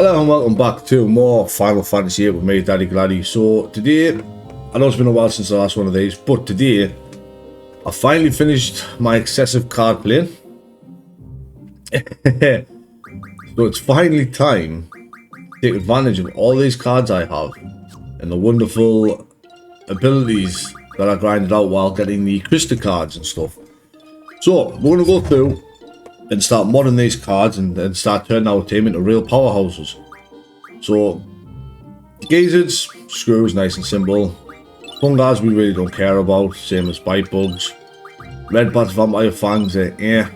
Hello and welcome back to more Final Fantasy VIII with me, Daddy Gladdy. So today, I know it's been a while since the last one of these, but today I finally finished my excessive card playing. So it's finally time to take advantage of all these cards I have and the wonderful abilities that I grinded out while getting the crystal cards and stuff. So we're going to go through and start modding these cards and start turning our team into real powerhouses. So Geysers, screws, nice and simple. Fungars we really don't care about, same as bite bugs. Red bats, vampire fangs, Rune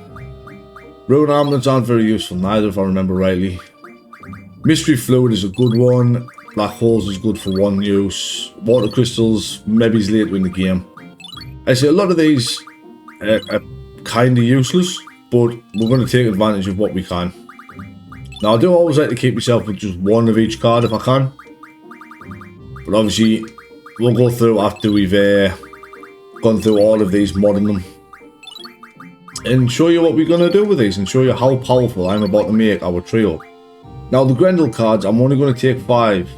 armlets aren't very useful neither, if I remember rightly. Mystery fluid is a good one. Black holes is good for one use. Water crystals, maybe it's later in the game. I say a lot of these are kind of useless, but we're going to take advantage of what we can. Now I do always like to keep myself with just one of each card if I can. But obviously we'll go through after we've gone through all of these, modding them. And show you what we're going to do with these and show you how powerful I'm about to make our trio. Now the Grendel cards, I'm only going to take 5.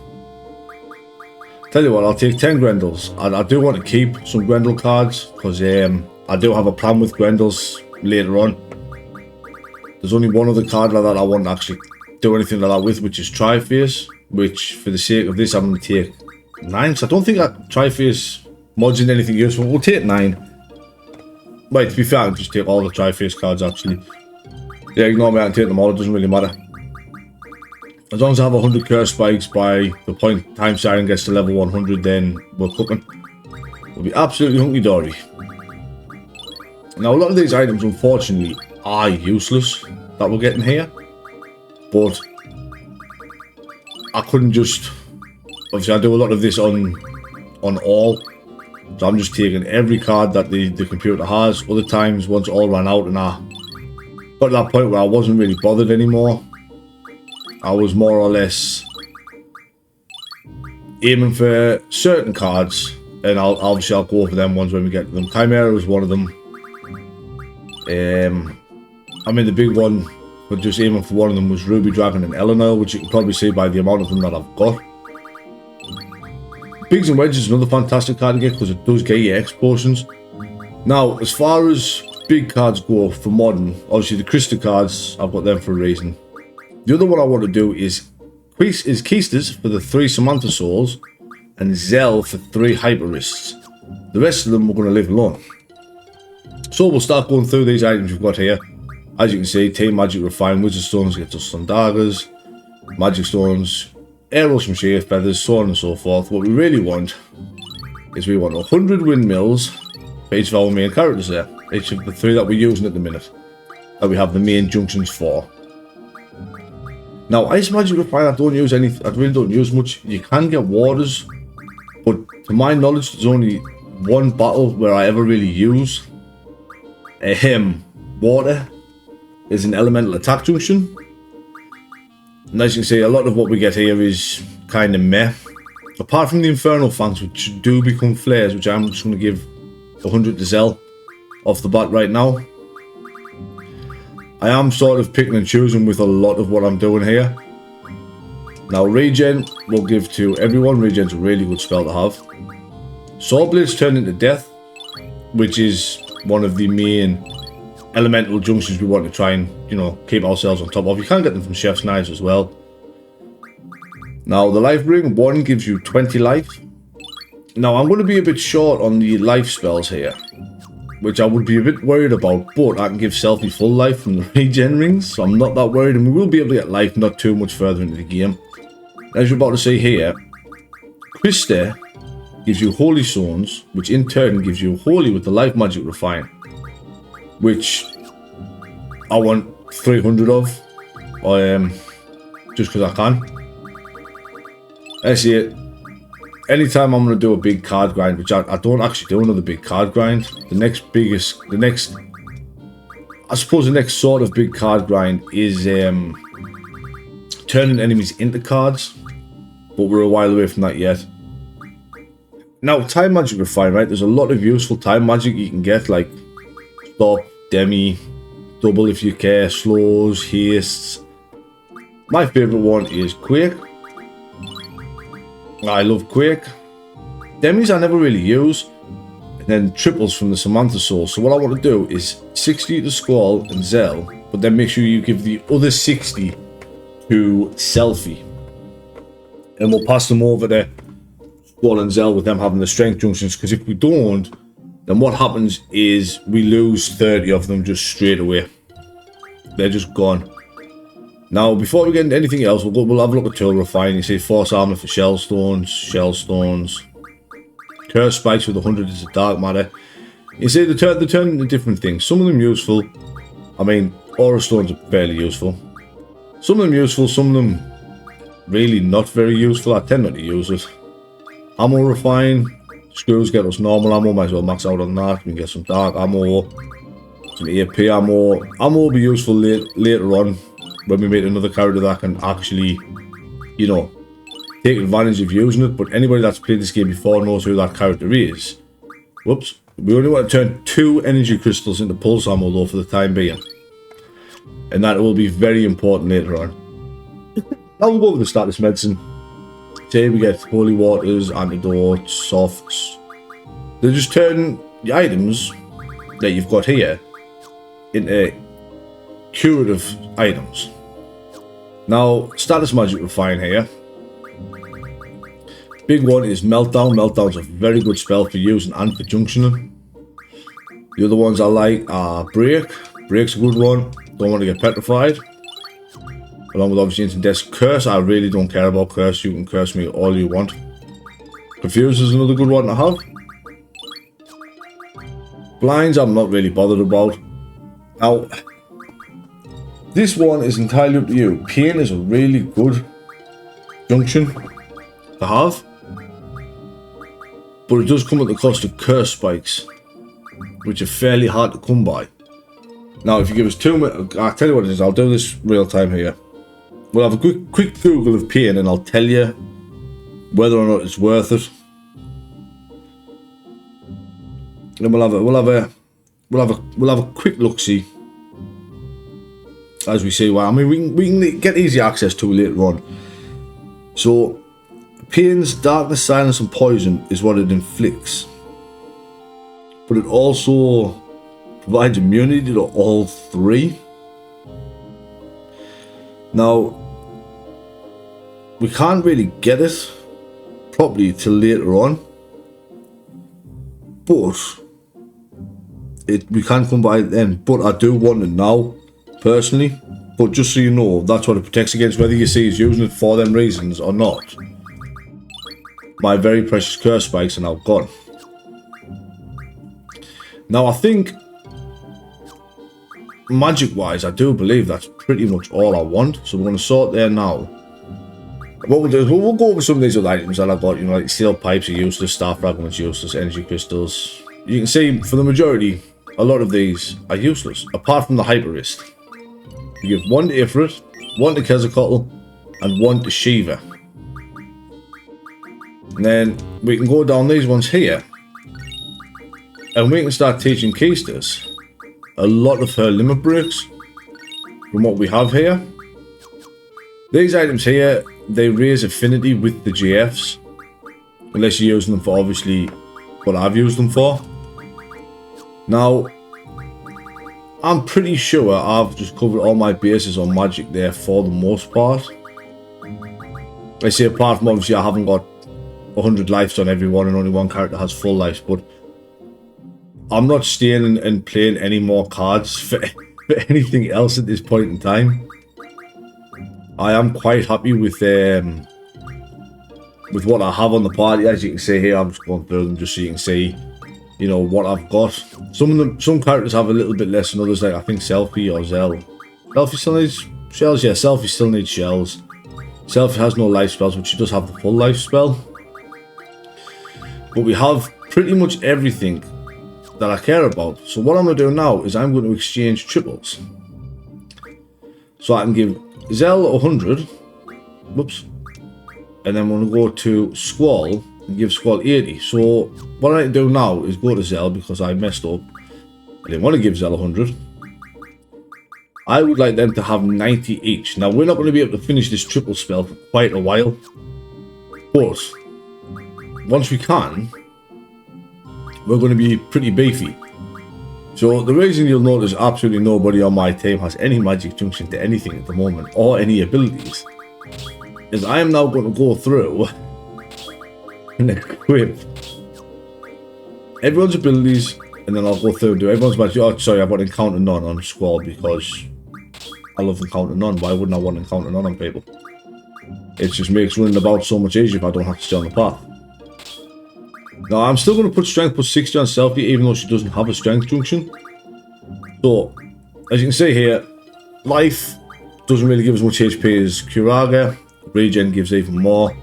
Tell you what, I'll take 10 Grendels. And I do want to keep some Grendel cards because I do have a plan with Grendels later on. There's only one other card like that I won't actually do anything like that with, which is Triface, which for the sake of this I'm going to take 9. So I don't think that Triface mods in anything useful. We'll take 9. Wait, to be fair, I can just take all the Triface cards actually. Yeah, ignore me, I can take them all, it doesn't really matter. As long as I have 100 curse spikes by the point time Siren gets to level 100, then we're cooking. We'll be absolutely hunky-dory. Now a lot of these items unfortunately are useless that we're getting here. But I couldn't just... Obviously I do a lot of this on all. So I'm just taking every card that the computer has. Other times, once it all ran out and I got to that point where I wasn't really bothered anymore, I was more or less aiming for certain cards, and I'll go for them ones when we get to them. Chimera was one of them. I mean the big one, but just aiming for one of them was Ruby Dragon and Eleanor, which you can probably see by the amount of them that I've got. Bigs and Wedges is another fantastic card to get because it does get you X potions. Now, as far as big cards go for modern, obviously the crystal cards, I've got them for a reason. The other one I want to do is Keisters for the 3 Samantha Souls and Zell for 3 Hyperists. The rest of them we're going to leave alone. So we'll start going through these items we've got here. As you can see, Team Magic Refine, Wizard Stones gets us some daggers, Magic Stones, arrows from Sheer Feathers, so on and so forth. What we really want is we want 100 windmills for each of our main characters there. Each of the 3 that we're using at the minute, that we have the main junctions for. Now, Ice Magic Refine, I really don't use much. You can get waters, but to my knowledge, there's only one battle where I ever really use water is an elemental attack junction. And as you can see, a lot of what we get here is kind of meh. Apart from the Infernal Fangs, which do become flares, which I'm just going to give 100 to Zell off the bat right now. I am sort of picking and choosing with a lot of what I'm doing here. Now regen we'll give to everyone. Regen's a really good spell to have. Sword Blades turn into death, which is one of the main elemental junctions we want to try and, keep ourselves on top of. You can get them from Chef's Knives as well. Now the life ring, 1 gives you 20 life. Now I'm going to be a bit short on the life spells here, which I would be a bit worried about, but I can give Selfie full life from the regen rings, so I'm not that worried, and we will be able to get life not too much further into the game. As you're about to see here, Krista gives you Holy Stones, which in turn gives you Holy with the Life Magic Refine, which I want 300 of, just because I can. I see it. Anytime I'm going to do a big card grind, which I don't actually do another big card grind, the next sort of big card grind is turning enemies into cards, but we're a while away from that yet. Now, Time Magic Refine, right? There's a lot of useful time magic you can get, like Stop, Demi, Double if you care, Slows, Hastes, My favourite one is Quake. I love Quake. Demis I never really use. And then triples from the Samantha Soul. So what I want to do is 60 to Squall and Zell. But then make sure you give the other 60 to Selfie. And we'll pass them over to Squall and Zell with them having the strength junctions. Because if we don't, then what happens is we lose 30 of them just straight away. They're just gone. Now, before we get into anything else, we'll have a look at tool refine. You see force armor for shell stones. Curse spikes with 100 is a dark matter. You see, they turn into different things. Some of them useful. I mean, aura stones are fairly useful. Some of them useful, some of them really not very useful. I tend not to use it. Ammo refine. Screws get us normal ammo. Might as well max out on that. We can get some dark ammo. Some AP ammo. Ammo will be useful later on when we meet another character that can actually, you know, take advantage of using it. But anybody that's played this game before knows who that character is. Whoops. We only want to turn 2 energy crystals into pulse ammo though for the time being. And that will be very important later on. Now we'll go over the status medicine. Say we get holy waters, antidotes, softs. They just turn the items that you've got here into curative items. Now, status magic refine here. Big one is meltdown. Meltdown's a very good spell for using and for junctioning. The other ones I like are break. Break's a good one. Don't want to get petrified. Along with obviously instant death. Curse, I really don't care about curse. You can curse me all you want. Confuse is another good one to have. Blinds, I'm not really bothered about. Now, this one is entirely up to you. Pain is a really good junction to have. But it does come at the cost of curse spikes, which are fairly hard to come by. Now, if you give us 2 minutes, I'll tell you what it is. I'll do this real time here. We'll have a quick Google of pain, and I'll tell you whether or not it's worth it. And we'll have a quick look see as we see. Well, I mean, we can get easy access to it later on. So, pain's darkness, silence, and poison is what it inflicts, but it also provides immunity to all 3. Now, we can't really get it properly till later on, but we can't come by it then. But I do want it now, personally. But just so you know, that's what it protects against, whether you see us using it for them reasons or not. My very precious curse spikes are now gone. Now, I think magic-wise, I do believe that's pretty much all I want. So we're going to sort there now. What we'll do is we'll go over some of these other items that I've got. You know, like steel pipes are useless, star fragments useless, energy crystals. You can see for the majority, a lot of these are useless, apart from the hyperist. You give 1 to Ifrit, 1 to Quetzalcoatl, and 1 to Shiva. And then we can go down these ones here, and we can start teaching Keistas a lot of her limit breaks from what we have here. These items here, they raise affinity with the GFs, unless you're using them for obviously what I've used them for. Now, I'm pretty sure I've just covered all my bases on magic there for the most part. I say apart from obviously I haven't got 100 lives on everyone and only 1 character has full lives, but I'm not staying and playing any more cards for anything else at this point in time. I am quite happy with what I have on the party. As you can see here, I'm just going through them just so you can see, you know, what I've got. Some characters have a little bit less than others, like I think Selfie or Zell. Selfie still needs shells, yeah, Selfie still needs shells. Selfie has no life spells, but she does have the full life spell. But we have pretty much everything that I care about. So what I'm going to do now is I'm going to exchange triples. So I can give Zell 100. Whoops. And then I'm going to go to Squall and give Squall 80. So what I need to do now is go to Zell because I messed up. I didn't want to give Zell 100. I would like them to have 90 each. Now, we're not going to be able to finish this triple spell for quite a while, but once we can, we're going to be pretty beefy. So the reason you'll notice absolutely nobody on my team has any magic junction to anything at the moment, or any abilities, is I am now going to go through and equip everyone's abilities, and then I'll go through and do everyone's magic. Oh, sorry, I've got encounter none on Squall because I love encounter none. Why wouldn't I want encounter none on people? It just makes running about so much easier if I don't have to stay on the path. Now, I'm still going to put strength plus 60 on Selfie, even though she doesn't have a strength junction. So, as you can see here, life doesn't really give as much HP as Curaga. Regen gives even more.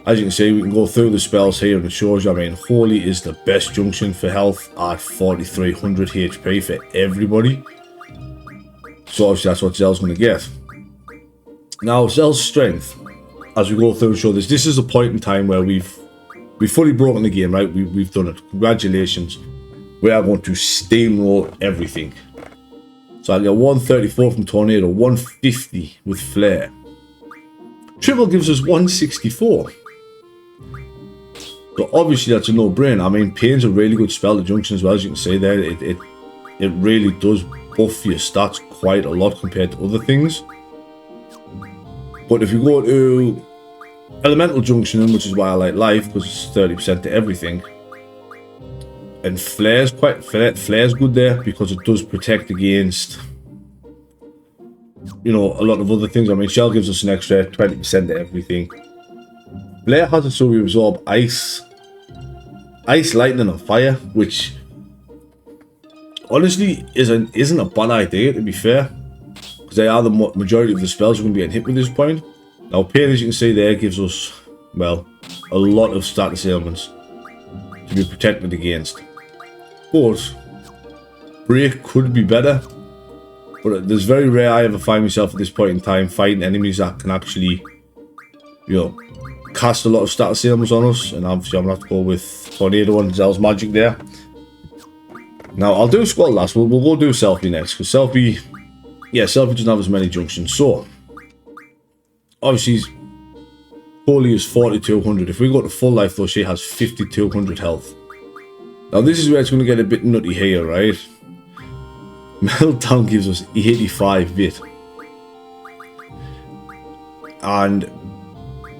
As you can see, we can go through the spells here and it shows you, I mean, Holy is the best junction for health at 4300 HP for everybody. So obviously that's what Zell's going to get. Now, Zell's strength, as we go through and show this is a point in time where we've fully broken the game, right? We've done it. Congratulations. We are going to steamroll everything. So I get 134 from Tornado, 150 with Flare. Triple gives us 164. So obviously that's a no-brainer. I mean, Pain's a really good spell to junction as well, as you can see there. It really does buff your stats quite a lot compared to other things. But if you go to Elemental Junction, which is why I like Life, because it's 30% to everything. And Flare's good there because it does protect against, you know, a lot of other things. I mean, Shell gives us an extra 20% to everything. Flare has it so we absorb Ice, Lightning and Fire, which honestly isn't a bad idea, to be fair, because they are the majority of the spells we're going to be getting hit with at this point. Now, Pain, as you can see there, gives us, well, a lot of status ailments to be protected against. But Break could be better, but it's very rare I ever find myself at this point in time fighting enemies that can actually, you know, cast a lot of status ailments on us. And obviously I'm going to have to go with Tornado and Zell's magic there. Now, I'll do Squall last. We'll go do Selfie next, because Selfie doesn't have as many junctions. So, obviously, Holy is 4200. If we go to full life, though, she has 5200 health. Now, this is where it's going to get a bit nutty here, right? Meltdown gives us 85 bit. And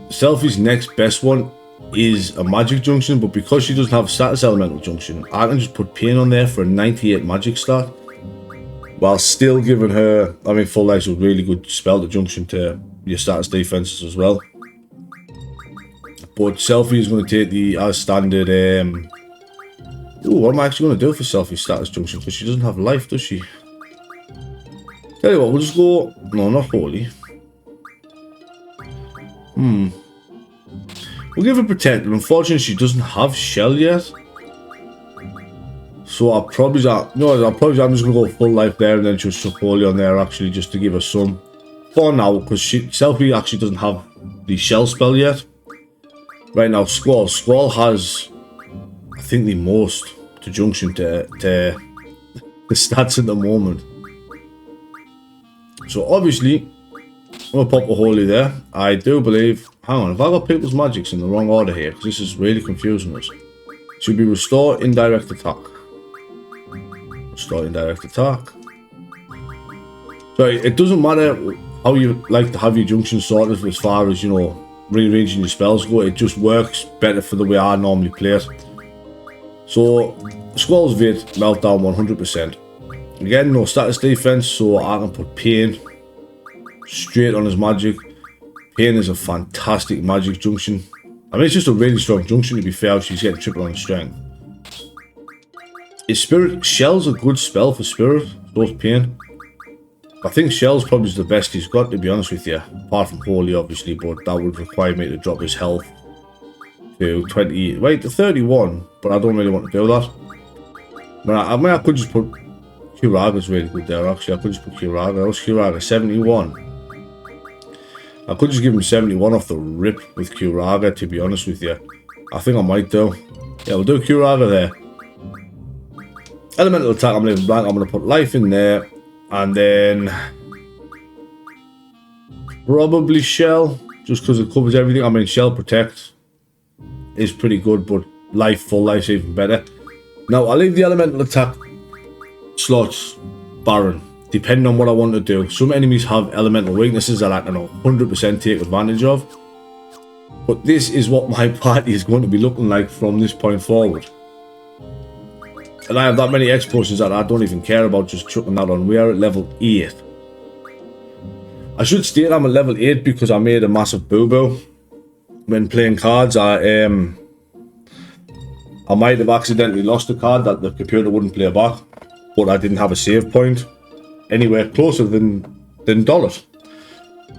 Selfie's next best one is a magic junction, but because she doesn't have a status elemental junction, I can just put Pain on there for a 98 magic stat, while still giving her, I mean, full life's a really good spell to junction to your status defenses as well. But Selfie is going to take the as standard. Ooh, what am I actually going to do for Selfie's status junction? Because she doesn't have life, does she? Tell you what, we'll just go. No, not Holy. We'll give her Protect, but unfortunately she doesn't have Shell yet. So I'm just going to go full life there and then just chuck Holy on there actually, just to give her some. For now, because Selfie actually doesn't have the Shell spell yet. Right now, Squall has, I think, the most to junction to the stats at the moment. So obviously, I'm going to pop a Holy there. I do believe, hang on, have I got people's magics in the wrong order here? Because this is really confusing us. Should be Restore Indirect Attack. Restore Indirect Attack. So it doesn't matter how you like to have your junction sorted as far as, you know, rearranging your spells go. It just works better for the way I normally play it. So, Squall's Vid, Meltdown 100%. Again, no status defense, so I can put Pain straight on his magic. Pain is a fantastic magic junction. I mean, it's just a really strong junction, to be fair. She's getting triple on strength. His Spirit, Shell's a good spell for Spirit, so is Pain. I think Shell's probably the best he's got, to be honest with you. Apart from Holy, obviously, but that would require me to drop his health to 20, wait, to 31, but I don't really want to do that. But I mean, I could just put Curaga's really good there, actually. I could just put Curaga. What's Curaga? 71. I could just give him 71 off the rip with Curaga, to be honest with you. I think I might do. Yeah, we'll do Curaga there. Elemental Attack, I'm leaving blank. I'm going to put Life in there. And then probably Shell, just because it covers everything. I mean, Shell Protect is pretty good, but full life's even better. Now, I'll leave the elemental attack slots barren, depending on what I want to do. Some enemies have elemental weaknesses that I can 100% take advantage of. But this is what my party is going to be looking like from this point forward. And I have that many X potions that I don't even care about just chucking that on. We are at level 8. I should state I'm at level 8 because I made a massive boo-boo when playing cards. I might have accidentally lost a card that the computer wouldn't play back, but I didn't have a save point anywhere closer than $.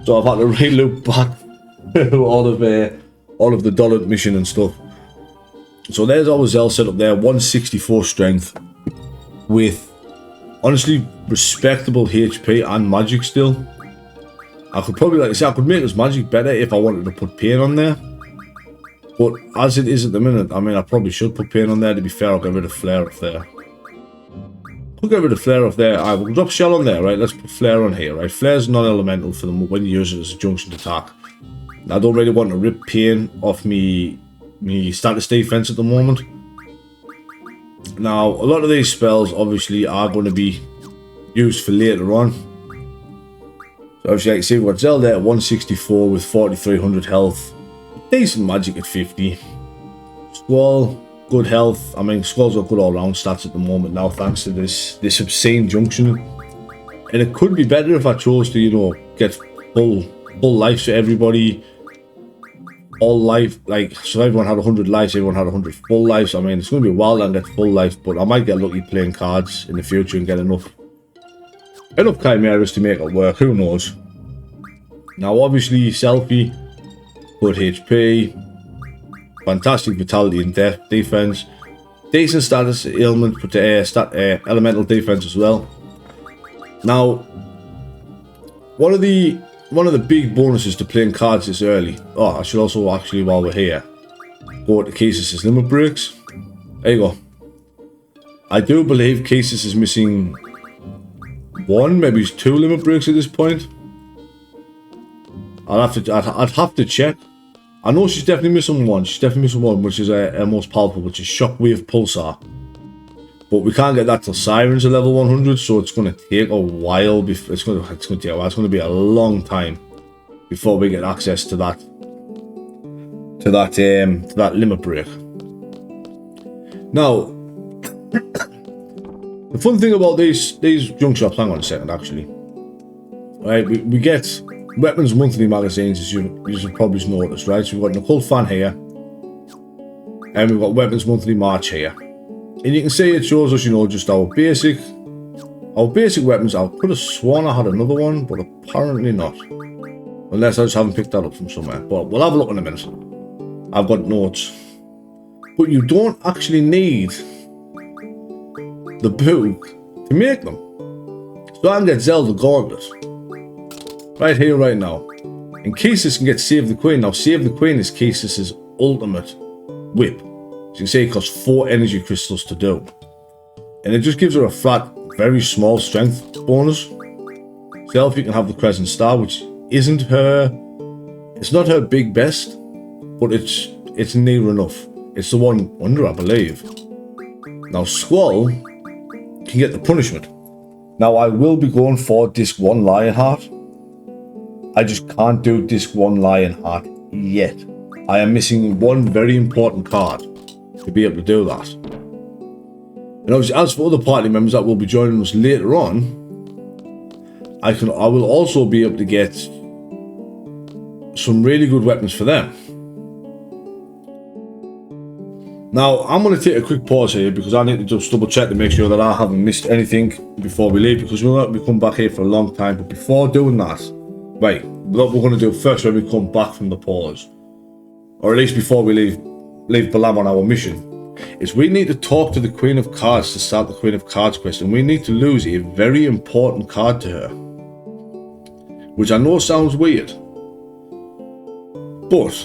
So I've had to reloop back all of the dollar mission and stuff. So there's our Zell set up there, 164 strength with honestly respectable HP and magic still. I could probably, like I said, I could make this magic better if I wanted to put pain on there. But as it is at the minute, I mean, I probably should put pain on there. To be fair, I'll get rid of flare up there. We'll get rid of flare off there. Alright, we'll drop shell on there, right? Let's put flare on here, right? Flare's non-elemental for them when you use it as a junction attack. I don't really want to rip pain off me status defense at the moment. Now, a lot of these spells obviously are going to be used for later on. So obviously, like you see, we've got Zelda at 164 with 4300 health. Decent magic at 50. Squall, good health. I mean, Squall's got good all-round stats at the moment now, thanks to this obscene junction. And it could be better if I chose to, you know, get full life to everybody. All life, like, so everyone had 100 lives, everyone had 100 full lives. I mean, it's going to be a while to get full life, but I might get lucky playing cards in the future and get enough chimeras to make it work. Who knows? Now, obviously, Selfie, good HP, fantastic vitality and defense, decent status ailment, but elemental defense as well. Now, one of the big bonuses to playing cards this early. Oh, I should also actually, while we're here, go to Casus' limit breaks. There you go. I do believe Casus is missing one, maybe 2 limit breaks at this point. I'd have to check. I know she's definitely missing one. She's definitely missing one, which is her most powerful, which is Shockwave Pulsar. But we can't get that till Siren's at level 100, so it's going to take a while. It's going to be a long time before we get access to that limit break. Now, the fun thing about these junk shops, hang on a second, actually. Right, we get weapons monthly magazines, as you've probably noticed, right? So we've got an occult fan here, and we've got weapons monthly March here. And you can see it shows us, you know, just our basic weapons. I could have sworn I had another one, but apparently not. Unless I just haven't picked that up from somewhere. But we'll have a look in a minute. I've got notes. But you don't actually need the book to make them. So I can get Zelda Gauntlet right here, right now. And Casus can get Save the Queen. Now, Save the Queen is Casus' ultimate whip. As you can see, it costs 4 energy crystals to do. And it just gives her a flat, very small strength bonus. Selfie can have the Crescent Star, which isn't her... It's not her big best, but it's near enough. It's the one under, I believe. Now, Squall can get the Punishment. Now, I will be going for Disc 1 Lionheart. I just can't do Disc 1 Lionheart yet. I am missing one very important card to be able to do that. And obviously, as for other party members that will be joining us later on, I will also be able to get some really good weapons for them. Now, I'm going to take a quick pause here because I need to just double check to make sure that I haven't missed anything before we leave, because we're not going to come back here for a long time. But before doing that, right, what we're going to do first when we come back from the pause, or at least before we leave Balam on our mission, is we need to talk to the Queen of Cards to start the Queen of Cards quest, and we need to lose a very important card to her, which I know sounds weird, but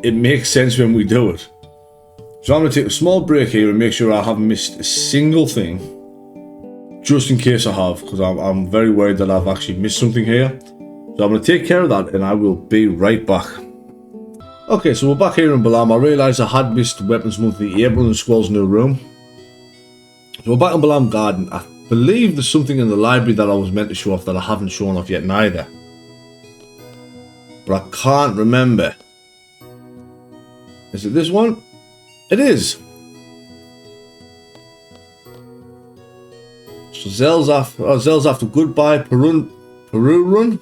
it makes sense when we do it. So I'm going to take a small break here and make sure I haven't missed a single thing just in case I have, because I'm very worried that I've actually missed something here. So I'm going to take care of that and I will be right back. Okay, so we're back here in Balam. I realised I had missed Weapons Monthly April in Squall's new room. So we're back in Balam Garden. I believe there's something in the library that I was meant to show off that I haven't shown off yet neither. But I can't remember. Is it this one? It is. So Zell's after goodbye Peru run.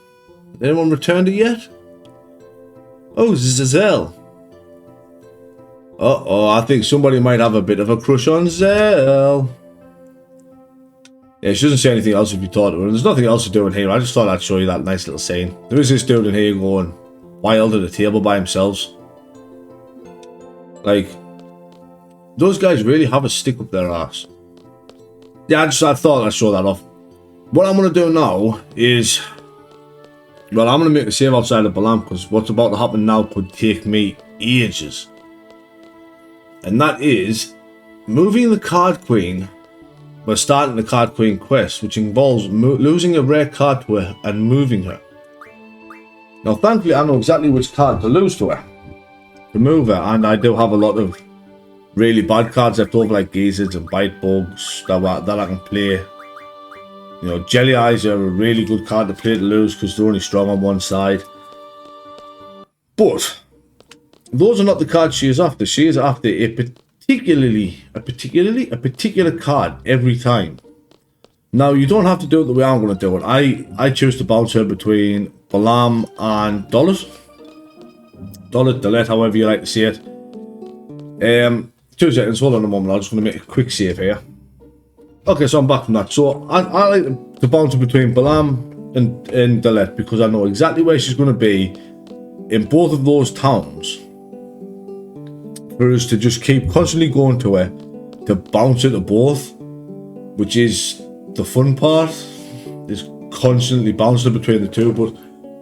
Anyone returned it yet? Oh, Zell. Uh-oh, I think somebody might have a bit of a crush on Zell. Yeah, she doesn't say anything else if you thought of it. There's nothing else to do in here. I just thought I'd show you that nice little scene. There is this dude in here going wild at the table by themselves. Like, those guys really have a stick up their arse. Yeah, I thought I'd show that off. What I'm going to do now is... Well, I'm going to make a save outside of Balam because what's about to happen now could take me ages. And that is moving the Card Queen. We're starting the Card Queen quest, which involves losing a rare card to her and moving her. Now, thankfully, I know exactly which card to lose to her. To move her, and I do have a lot of really bad cards left over, like Geezers and Bite Bugs that I can play. You know, Jelly Eyes are a really good card to play to lose because they're only strong on one side. But those are not the cards she is after. She is after a particular card every time. Now, you don't have to do it the way I'm going to do it. I choose to bounce her between Balam and Dollet, however you like to say it. 2 seconds, hold on a moment. I'm just going to make a quick save here. Okay, so I'm back from that. So I like to bounce between Balam and Dollet because I know exactly where she's going to be in both of those towns. For us to just keep constantly going to her to bounce into both, which is the fun part, is constantly bouncing between the two. But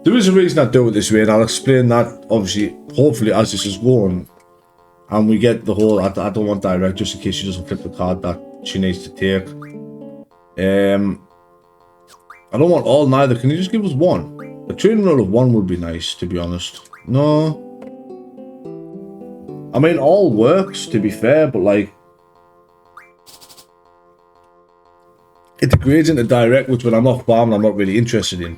there is a reason I do it this way, and I'll explain that obviously, hopefully, as this is going, and we get the whole. I don't want direct just in case she doesn't flip the card that she needs to take. I don't want all neither. Can you just give us one? A training roll of one would be nice, to be honest. No. I mean, all works, to be fair, but like, it degrades into direct, which when I'm off farm, I'm not really interested in.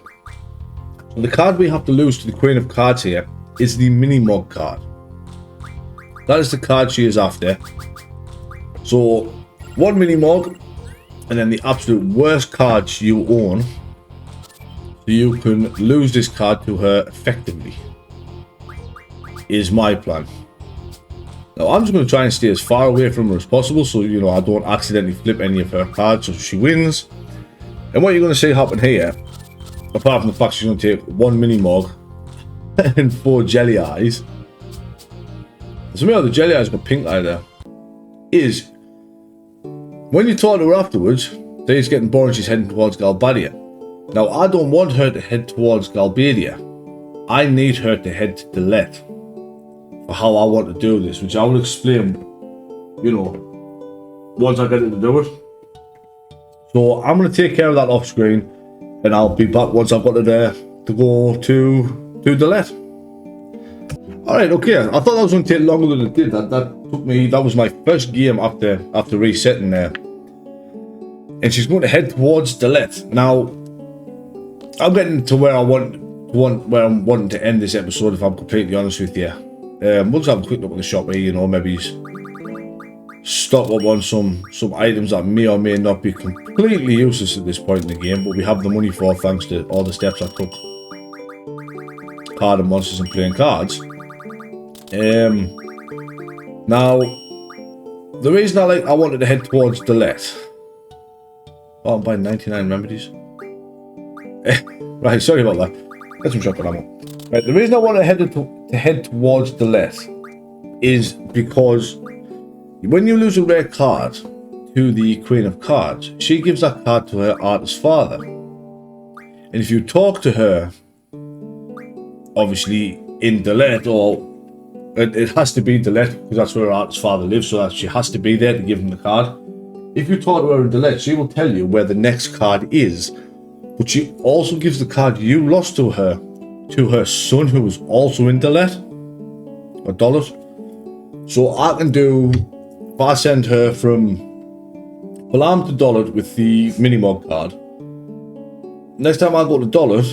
So the card we have to lose to the Queen of Cards here is the Mini-Mog card. That is the card she is after. So, one Mini-Mog, and then the absolute worst cards you own, so you can lose this card to her effectively, is my plan. Now, I'm just going to try and stay as far away from her as possible so, you know, I don't accidentally flip any of her cards so she wins. And what you're going to see happen here, apart from the fact she's going to take one Mini-Mog and 4 Jelly Eyes, somehow the Jelly Eyes got pink eye there, is when you talk to her afterwards, she's getting bored and she's heading towards Galbadia. Now, I don't want her to head towards Galbadia. I need her to head to Dollet. For how I want to do this, which I will explain, you know, once I get it to do it. So I'm going to take care of that off screen, and I'll be back once I've got it there to go to Dollet. Alright, okay, I thought that was going to take longer than it did. That was my first game after resetting there. And she's going to head towards Dollet. Now, I'm getting to where I'm wanting to end this episode, if I'm completely honest with you. We'll just have a quick look at the shop here, you know, maybe stock up on some items that may or may not be completely useless at this point in the game, but we have the money for, thanks to all the steps I took. Card and monsters and playing cards. Now, the reason I wanted to head towards Dollet. Oh, I'm buying 99 remedies. Right, sorry about that. Get some shotgun ammo. Right, the reason I want to head towards Dollet is because when you lose a rare card to the Queen of Cards, she gives that card to her artist father. And if you talk to her, obviously in Dollet, or it has to be Dollet because that's where her artist father lives, so that she has to be there to give him the card. if you talk to her in Delete, she will tell you where the next card is, but she also gives the card you lost to her son, who is also in Delete or Dollet. So I can do, if I send her from Balam to Dollet with the Minimog card, next time I go to Dollet,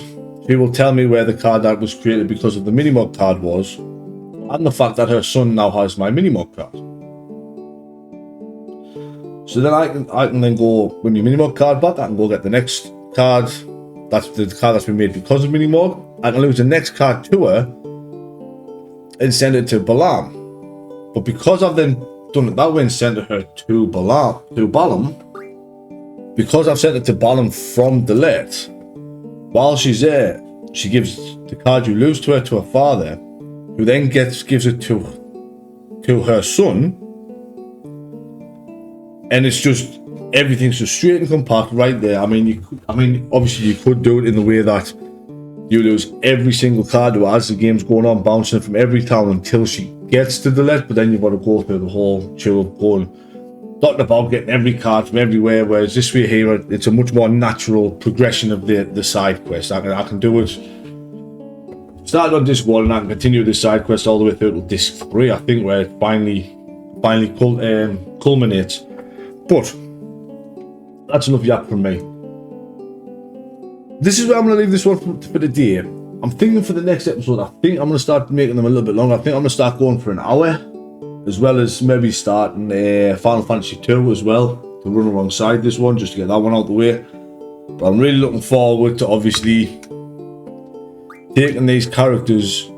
she will tell me where the card that was created because of the Minimog card was, and the fact that her son now has my Minimog card. So then I can then go, when your Minimog card back, I can go get the next card, that's the card that's been made because of Minimog. I can lose the next card to her and send it to Balam. But because I've then done it that way and sent her to Balam, because I've sent it to Balam from Delete, while she's there, she gives the card you lose to her to her father, who then gives it to her son, and it's just, everything's just straight and compact right there. I mean, obviously you could do it in the way that you lose every single card as the game's going on, bouncing from every town until she gets to Delete, but then you've got to go through the whole chill of going dotting about getting every card from everywhere, whereas this way here, it's a much more natural progression of the side quest. I can do it, start on disc 1 and I can continue this side quest all the way through to disc 3, I think, where it finally culminates. But that's enough yap from me. This is where I'm going to leave this one for the day. I'm thinking for the next episode, I think I'm going to start making them a little bit longer. I think I'm going to start going for an hour, as well as maybe starting Final Fantasy 2 as well, to run alongside this one, just to get that one out of the way. But I'm really looking forward to obviously taking these characters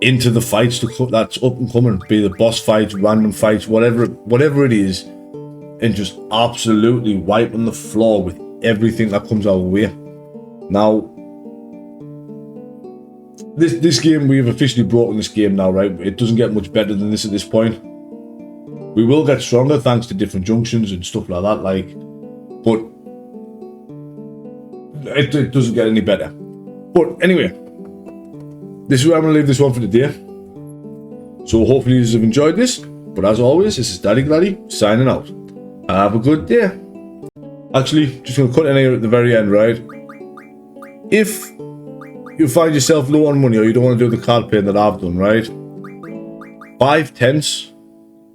into the fights that's up and coming, be the boss fights, random fights, whatever it is, and just absolutely wiping the floor with everything that comes our way. Now, this game, we've officially broken this game now, right? It doesn't get much better than this at this point. We will get stronger thanks to different junctions and stuff like that, but it doesn't get any better. But anyway, this is where I'm going to leave this one for the day. So hopefully you have enjoyed this. But as always, this is Daddy Gladdy signing out. Have a good day. Actually, just going to cut in here at the very end, right? If you find yourself low on money or you don't want to do the card paying that I've done, right? 5 tenths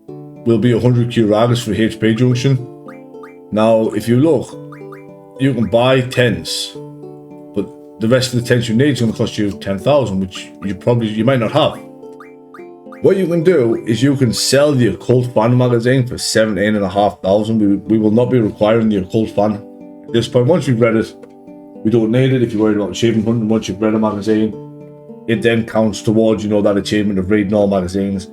will be 100 Kiragas for HP junction. Now, if you look, you can buy tenths, but the rest of the tenths you need is going to cost you 10,000, which you might not have. What you can do is you can sell the Occult Fan magazine for 17,500. We will not be requiring the Occult Fan at this point. Once you've read it, we don't need it. If you're worried about achievement hunting, once you've read a magazine, it then counts towards, that achievement of reading all magazines.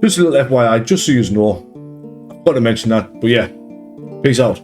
Just a little FYI, just so you know. I've got to mention that, but yeah, peace out.